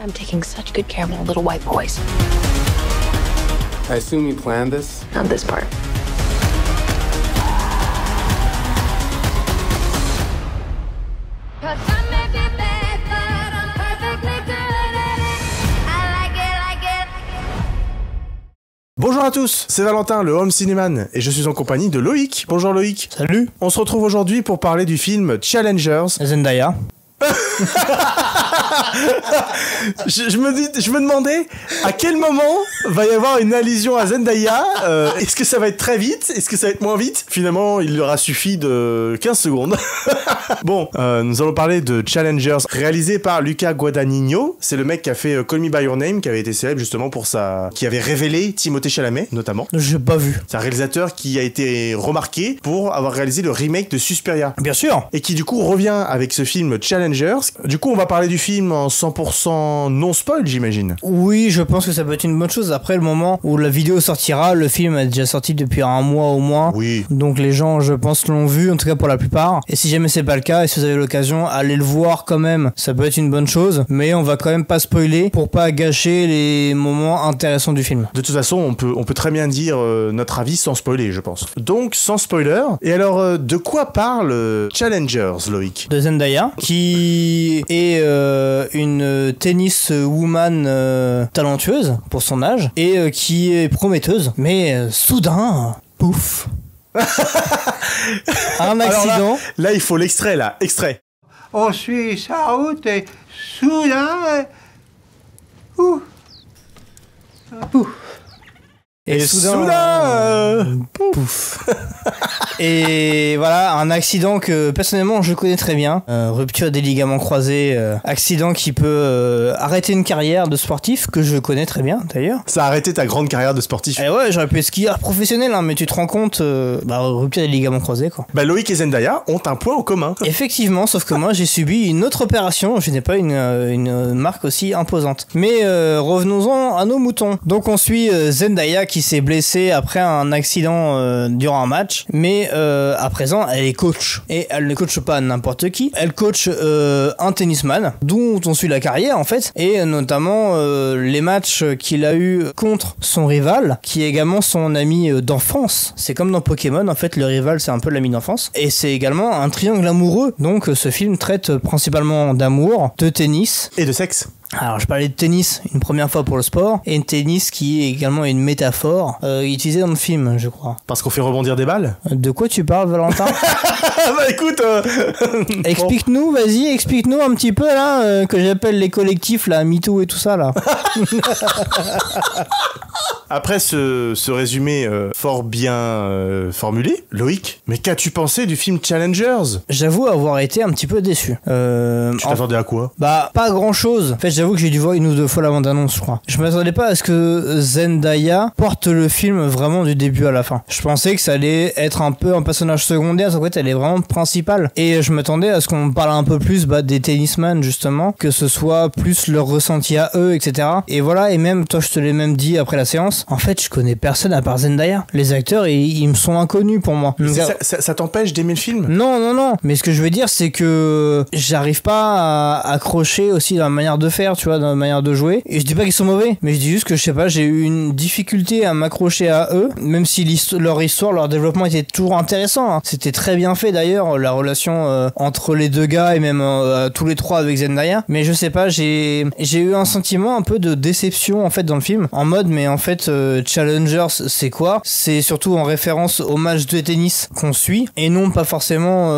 I'm taking such good care of my little white boys. I assume you planned this? Not this part. Bonjour à tous, c'est Valentin, le Home Cinéman, et je suis en compagnie de Loïc. Bonjour Loïc. Salut. On se retrouve aujourd'hui pour parler du film Challengers. Zendaya. je me demandais à quel moment va y avoir une allusion à Zendaya. Est-ce que ça va être très vite? Est-ce que ça va être moins vite? Finalement, il leur a suffi de 15 secondes. Bon, nous allons parler de Challengers, réalisé par Luca Guadagnino. C'est le mec qui a fait Call Me By Your Name, qui avait été célèbre justement pour qui avait révélé Timothée Chalamet, notamment. J'ai pas vu. C'est un réalisateur qui a été remarqué pour avoir réalisé le remake de Suspiria. Bien sûr. Et qui du coup revient avec ce film Challengers. Du coup, on va parler du film en 100% non-spoil, j'imagine. Oui, je pense que ça peut être une bonne chose. Après le moment où la vidéo sortira, le film est déjà sorti depuis un mois au moins. Oui. Donc les gens, je pense, l'ont vu, en tout cas pour la plupart. Et si jamais c'est pas le cas, et si vous avez l'occasion, allez le voir quand même. Ça peut être une bonne chose. Mais on va quand même pas spoiler pour pas gâcher les moments intéressants du film. De toute façon, on peut très bien dire notre avis sans spoiler, je pense. Donc, sans spoiler. Et alors, de quoi parle Challengers, Loïc? De Zendaya, qui est une tennis woman talentueuse pour son âge et qui est prometteuse, mais soudain, pouf. Un accident. Alors là, il faut l'extrait, là. Extrait. On suit sa route et soudain... Et soudain, pouf. Et voilà, un accident que personnellement je connais très bien. Rupture des ligaments croisés, accident qui peut arrêter une carrière de sportif que je connais très bien d'ailleurs. Ça a arrêté ta grande carrière de sportif. Et ouais, j'aurais pu être skieur professionnel, hein, mais tu te rends compte, rupture des ligaments croisés quoi. Bah Loïc et Zendaya ont un point en commun. Effectivement, sauf que moi j'ai subi une autre opération, je n'ai pas une marque aussi imposante. Mais revenons-en à nos moutons. Donc on suit Zendaya qui s'est blessée après un accident durant un match, mais à présent elle est coach. Et elle ne coache pas n'importe qui, elle coach un tennisman, dont on suit la carrière en fait, et notamment les matchs qu'il a eu contre son rival, qui est également son ami d'enfance. C'est comme dans Pokémon, en fait le rival c'est un peu l'ami d'enfance, et c'est également un triangle amoureux, donc ce film traite principalement d'amour, de tennis et de sexe. Alors je parlais de tennis une première fois pour le sport, et une tennis qui est également une métaphore utilisée dans le film, je crois. Parce qu'on fait rebondir des balles. De quoi tu parles, Valentin? Bah écoute, explique-nous, vas-y, explique-nous un petit peu là, que j'appelle les collectifs là, MeToo et tout ça là. Après ce résumé fort bien formulé, Loïc, mais qu'as-tu pensé du film Challengers? J'avoue avoir été un petit peu déçu. Tu t'attendais à quoi? Bah, pas grand-chose. En fait, j'avoue que j'ai dû voir une ou deux fois la bande-annonce, je crois. Je m'attendais pas à ce que Zendaya porte le film vraiment du début à la fin. Je pensais que ça allait être un peu un personnage secondaire, en fait, elle est vraiment principale. Et je m'attendais à ce qu'on parle un peu plus des tennisman, justement, que ce soit plus leur ressenti à eux, etc. Et voilà, et même, toi, je te l'ai même dit après la séance, en fait, je connais personne à part Zendaya. Les acteurs, ils me sont inconnus pour moi. Donc, ça t'empêche d'aimer le film? Non. Mais ce que je veux dire, c'est que j'arrive pas à accrocher aussi dans la manière de faire, tu vois, dans la manière de jouer. Et je dis pas qu'ils sont mauvais, mais je dis juste que je sais pas, j'ai eu une difficulté à m'accrocher à eux, même si leur histoire, leur développement était toujours intéressant. Hein. C'était très bien fait d'ailleurs, la relation entre les deux gars et même tous les trois avec Zendaya. Mais je sais pas, j'ai eu un sentiment un peu de déception en fait dans le film, en mode mais en fait Challengers c'est quoi? C'est surtout en référence au match de tennis qu'on suit et non pas forcément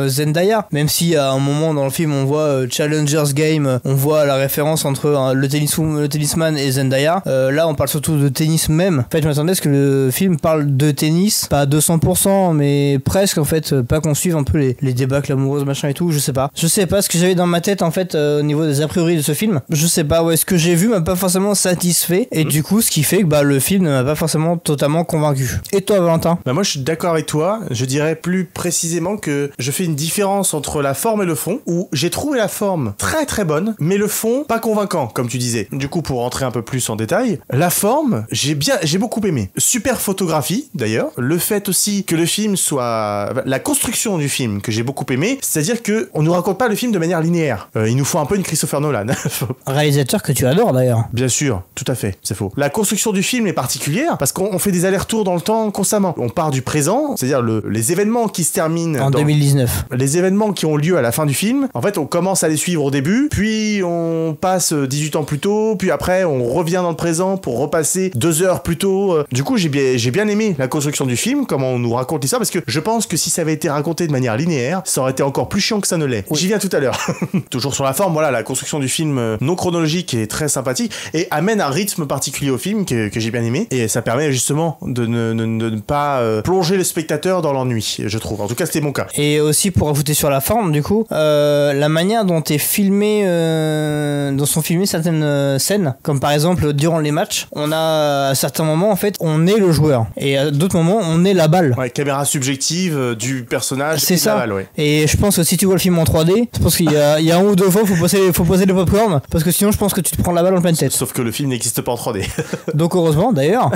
Zendaya, même si à un moment dans le film on voit Challengers Game, on voit la référence entre le tennisman et Zendaya. Là on parle surtout de tennis même. En fait je m'attendais à ce que le film parle de tennis, pas à 200% mais presque en fait, pas qu'on suive un peu les débats amoureuses machin et tout, je sais pas ce que j'avais dans ma tête en fait au niveau des a priori de ce film, je sais pas, ouais, ce que j'ai vu m'a pas forcément satisfait et du coup ce qui fait que bah le film ne m'a pas forcément totalement convaincu. Et toi, Valentin? Bah moi je suis d'accord avec toi, je dirais plus précisément que je fais une différence entre la forme et le fond, où j'ai trouvé la forme très très bonne, mais le fond pas convaincant, comme tu disais. Du coup, pour rentrer un peu plus en détail, la forme, j'ai beaucoup aimé. Super photographie d'ailleurs, le fait aussi que le film soit... La construction du film que j'ai beaucoup aimé, c'est-à-dire que on nous raconte pas le film de manière linéaire. Il nous faut un peu une Christopher Nolan. Réalisateur que tu adores d'ailleurs. Bien sûr, tout à fait, c'est faux. La construction du film est particulière parce qu'on fait des allers-retours dans le temps constamment. On part du présent, c'est-à-dire les événements qui se terminent en 2019. Les événements qui ont lieu à la fin du film, en fait, on commence à les suivre au début, puis on passe 18 ans plus tôt, puis après on revient dans le présent pour repasser 2 heures plus tôt. Du coup, j'ai bien aimé la construction du film, comment on nous raconte l'histoire, parce que je pense que si ça avait été raconté de manière linéaire, ça aurait été encore plus chiant que ça ne l'est. Oui. J'y viens tout à l'heure. Toujours sur la forme, voilà, la construction du film non chronologique est très sympathique et amène un rythme particulier au film que j'ai bien aimé, et ça permet justement de ne pas plonger le spectateur dans l'ennui, je trouve. En tout cas, c'était mon cas. Et aussi pour ajouter sur la forme, du coup, la manière dont est filmé, dont sont filmées certaines scènes, comme par exemple durant les matchs, on a à certains moments en fait, on est le joueur, et à d'autres moments, on est la balle. Ouais, caméra subjective du personnage. C'est ça. La balle, ouais. Et je pense que si tu vois le film en 3D, je pense qu'il y a un ou deux fois, faut poser le popcorn, parce que sinon, je pense que tu te prends la balle en pleine tête. Sauf que le film n'existe pas en 3D. Donc heureusement d'ailleurs,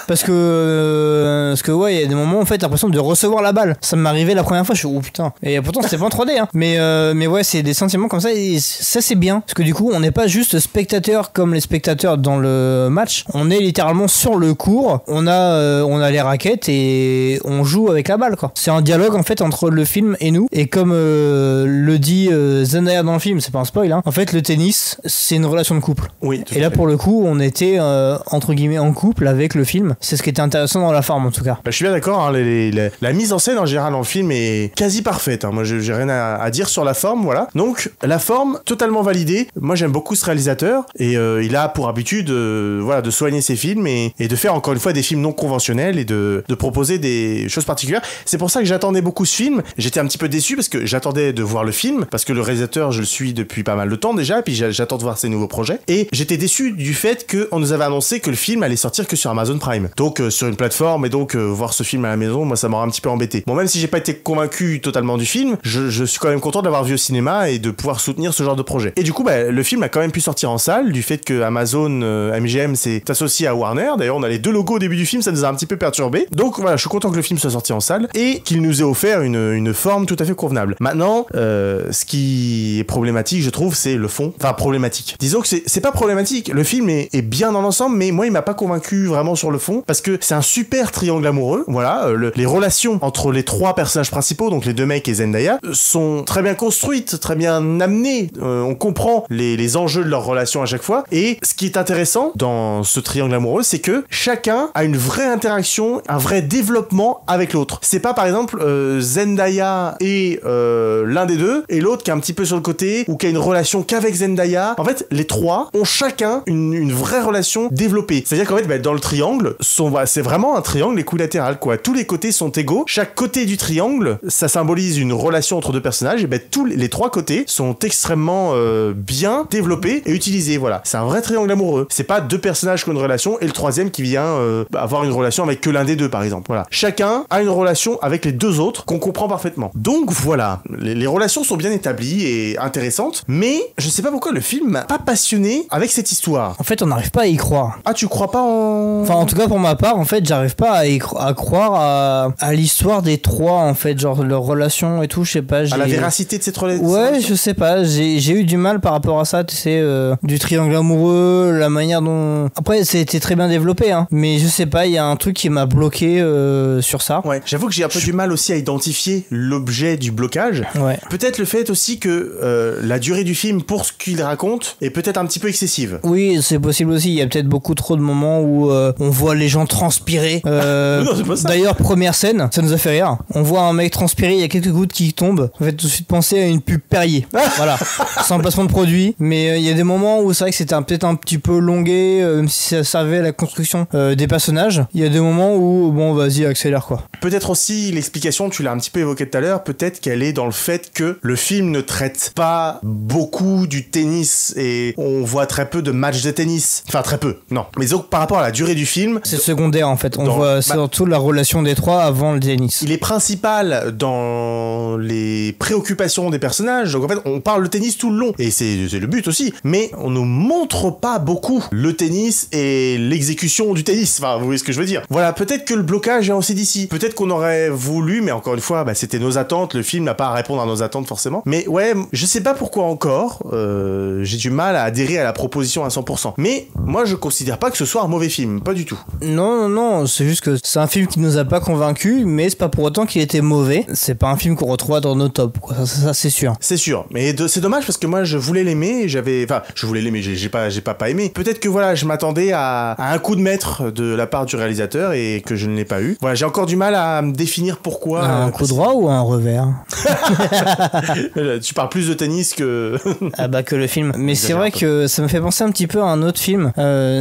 parce que ouais, il y a des moments en fait, l'impression de recevoir la balle. Ça m'est arrivé la première fois, je suis oh putain. Et pourtant c'était pas en 3D, hein. Mais ouais, c'est des sentiments comme ça, et ça c'est bien, parce que du coup, on n'est pas juste spectateur comme les spectateurs dans le match. On est littéralement sur le court. On a les raquettes et on joue avec la balle, quoi. C'est un dialogue en fait entre le film et nous. Et comme le dit Zendaya dans le film, c'est pas un spoil, hein. En fait, le tennis, c'est une relation de couple. Oui. Et là, pour le coup, on était entre guillemets en couple avec le film. C'est ce qui était intéressant dans la forme, en tout cas. Bah, je suis bien d'accord. Hein, la mise en scène en général dans le film est quasi parfaite. Hein. Moi, j'ai rien à dire sur la forme, voilà. Donc, la forme totalement validée. Moi, j'aime beaucoup ce réalisateur et il a pour habitude, voilà, de soigner ses films et de faire encore une fois des films non conventionnels et de proposer des choses particulières. C'est pour ça que j'attendais beaucoup ce film. J'étais un petit peu déçu parce que j'attendais de voir le film, parce que le réalisateur, je le suis depuis pas mal de temps déjà, et puis j'attends de voir ses nouveaux projets. Et j'étais déçu du fait qu'on nous avait annoncé que le film allait sortir que sur Amazon Prime. Donc sur une plateforme, et donc voir ce film à la maison, moi ça m'aura un petit peu embêté. Bon, même si j'ai pas été convaincu totalement du film, je suis quand même content d'avoir vu au cinéma et de pouvoir soutenir ce genre de projet. Et du coup, bah, le film a quand même pu sortir en salle, du fait que Amazon, MGM s'est associé à Warner. D'ailleurs, on a les deux logos au début du film, ça nous a un petit peu perturbé. Donc voilà, je suis content que le film soit sorti en salle et qu'il nous ait offert une forme tout à fait convenable. Maintenant, ce qui est problématique, je trouve, c'est le fond. Enfin, problématique. Disons que c'est pas problématique. Le film est bien dans l'ensemble, mais moi, il m'a pas convaincu vraiment sur le fond, parce que c'est un super triangle amoureux. Voilà, les relations entre les trois personnages principaux, donc les deux mecs et Zendaya, sont très bien construites, très bien amenées. On comprend les enjeux de leur relation à chaque fois. Et ce qui est intéressant dans ce triangle amoureux, c'est que chacun a une vraie interaction, un vrai développement avec l'autre. C'est pas par exemple Zendaya et l'un des deux et l'autre qui est un petit peu sur le côté ou qui a une relation qu'avec Zendaya. En fait, les trois ont chacun une vraie relation développée. C'est-à-dire qu'en fait, bah, dans le triangle, c'est vraiment un triangle équilatéral, quoi. Tous les côtés sont égaux. Chaque côté du triangle, ça symbolise une relation entre deux personnages. Et ben tous les trois côtés sont extrêmement bien développés et utilisés. Voilà, c'est un vrai triangle amoureux. C'est pas deux personnages qui ont une relation et le troisième qui vient avoir une relation avec que l'un des deux, par exemple. Voilà, chacun a une relation avec les deux autres qu'on comprend parfaitement. Donc voilà, les relations sont bien établies et intéressantes, mais je sais pas pourquoi le film m'a pas passionné avec cette histoire. En fait, on n'arrive pas à y croire. Ah, tu crois pas en... Enfin, en tout cas, pour ma part, en fait, j'arrive pas à croire à l'histoire des trois, en fait, genre leur relation et tout, je sais pas. À la véracité de cette relation. Ouais, je sais pas, j'ai eu du mal par rapport à ça, tu sais, du triangle amoureux, la manière dont... Après, c'était très bien développé, hein, mais je sais pas, il y a un truc qui m'a bloqué sur ça. Ouais, j'avoue que j'ai un peu du mal aussi à identifier l'objet du blocage. Ouais. Peut-être le fait aussi que la durée du film, pour ce qu'il raconte, est peut-être un petit peu excessive. Oui, c'est possible aussi, il y a peut-être beaucoup trop de moments où on voit les gens transpirer. Non, c'est pas ça. D'ailleurs, première scène, ça nous a fait rire. On voit un mec transpirer, il y a quelques gouttes qui tombent. On fait tout de suite penser à une pub Perrier. Voilà, sans placement de produit. Mais il y a des moments où c'est vrai que c'était peut-être un petit peu longué, même si ça servait à la construction des personnages. Il y a des moments où, bon, vas-y, accélère quoi. Peut-être aussi l'explication, tu l'as un petit peu évoqué tout à l'heure, peut-être qu'elle est dans le fait que le film ne traite pas beaucoup du tennis et on voit très peu de matchs de tennis. Enfin, très peu, non. Mais donc, par rapport à la durée du film, C'est secondaire en fait. On Dans- voit surtout la relation des trois avant le tennis. il est principal dans les préoccupations des personnages. Donc en fait, on parle le tennis tout le long. Et c'est le but aussi. Mais on ne montre pas beaucoup le tennis et l'exécution du tennis. Enfin, vous voyez ce que je veux dire. Voilà, peut-être que le blocage vient aussi d'ici. Peut-être qu'on aurait voulu, mais encore une fois, bah, c'était nos attentes. Le film n'a pas à répondre à nos attentes forcément. Mais ouais, je sais pas pourquoi encore. J'ai du mal à adhérer à la proposition à 100%. Mais moi, je considère pas que ce soit un mauvais film. Pas du tout. Non, c'est juste que c'est un film qui nous a pas convaincus, mais c'est pas pour autant qu'il était mauvais. C'est pas un film qu'on retrouve dans nos tops, quoi. Ça, c'est sûr. C'est sûr, mais c'est dommage parce que moi je voulais l'aimer, et je voulais l'aimer, j'ai pas aimé. Peut-être que voilà, je m'attendais à un coup de maître de la part du réalisateur et que je ne l'ai pas eu. Voilà, j'ai encore du mal à me définir pourquoi. Un coup droit ou un revers? Tu parles plus de tennis que. Ah bah que le film. Mais c'est Exagère vrai un peu. que ça me fait penser un petit peu à un autre film.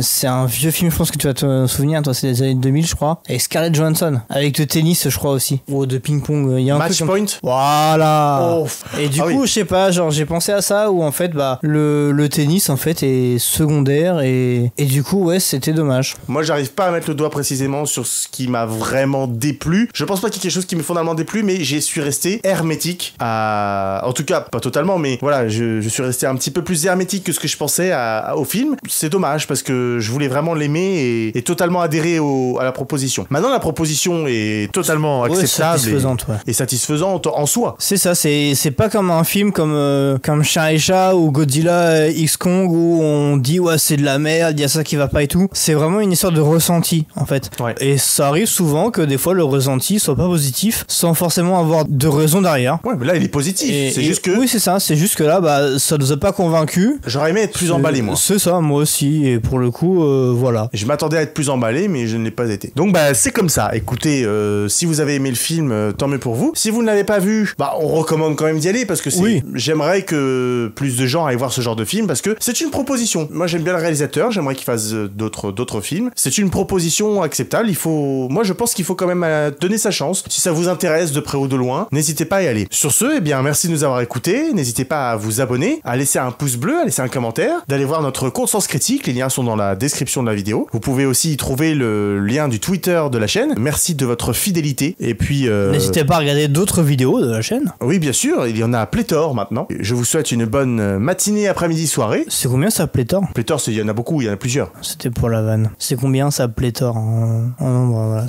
C'est un vieux film, je pense que tu vas te souvenir, toi c'est des années 2000 je crois. Avec Scarlett Johansson. Avec le tennis je crois aussi. Ou de ping-pong. Il y a un Match truc point. Voilà. Oh. Et du Ah coup oui. je sais pas, genre j'ai pensé à ça où en fait bah le tennis en fait est secondaire et du coup ouais c'était dommage. Moi, j'arrive pas à mettre le doigt précisément sur ce qui m'a vraiment déplu. Je pense pas qu'il y ait quelque chose qui m'ait fondamentalement déplu, mais j'y suis resté hermétique à. En tout cas, pas totalement, mais voilà, je suis resté un petit peu plus hermétique que ce que je pensais au film. C'est dommage parce que je voulais vraiment l'aimer et totalement adhérer à la proposition. Maintenant, la proposition est totalement Ouais, acceptable satisfaisante, ouais. et satisfaisante en soi. C'est ça, c'est pas comme un film comme Chien et Chat ou Godzilla X Kong où on dit ouais c'est de la merde, il y a ça qui va pas et tout. C'est vraiment une histoire de ressenti en fait. Ouais. Et ça arrive souvent que des fois le ressenti soit pas positif sans forcément avoir de raison derrière. Ouais, mais là, il est positif. C'est juste que Oui c'est ça, c'est juste que là bah ça nous a pas convaincus. j'aurais aimé être plus emballé, moi. C'est ça, moi aussi, et pour le coup voilà. Je m'attendais à être plus emballé, mais je ne l'ai pas été. Donc bah c'est comme ça. Écoutez, si vous avez aimé le film, tant mieux pour vous. Si vous ne l'avez pas vu, bah on recommande quand même d'y aller parce que Oui. j'aimerais que plus de gens aillent voir ce genre de film parce que c'est une proposition. Moi j'aime bien le réalisateur, j'aimerais qu'il fasse d'autres films. C'est une proposition acceptable. Moi je pense qu'il faut quand même donner sa chance. Si ça vous intéresse de près ou de loin, n'hésitez pas à y aller. Sur ce, eh bien merci de nous avoir écoutés. N'hésitez pas à vous abonner, à laisser un pouce bleu, à laisser un commentaire, d'aller voir notre compte Sens Critique. Les liens sont dans la description de la vidéo. Vous pouvez aussi y trouver le lien du Twitter de la chaîne. Merci de votre fidélité. Et puis N'hésitez pas à regarder d'autres vidéos de la chaîne. oui, bien sûr, il y en a pléthore maintenant. Je vous souhaite une bonne matinée, après-midi, soirée. C'est combien ça pléthore? Pléthore, il y en a beaucoup, il y en a plusieurs. C'était pour la vanne. C'est combien ça pléthore en nombre, voilà.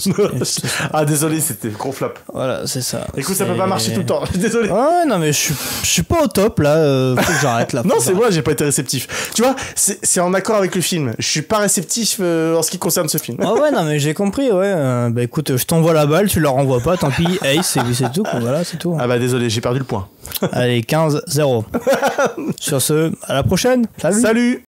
Ah, désolé, c'était gros flop. Voilà, c'est ça. Écoute, ça peut pas marcher tout le temps. Désolé. Ouais, non, mais je suis pas au top là. Faut que j'arrête là. Non, c'est moi, j'ai pas été réceptif. Tu vois, c'est en accord avec le film. Je suis pas réceptif en ce qui concerne ce film. Ah ouais, non, mais j'ai compris, ouais. Bah écoute, je t'envoie la balle, tu la renvoies pas, tant pis. Hey, c'est tout, quoi. Voilà, c'est tout. Ah bah désolé, j'ai perdu le point. Allez, 15-0. Sur ce, à la prochaine. Salut. Salut.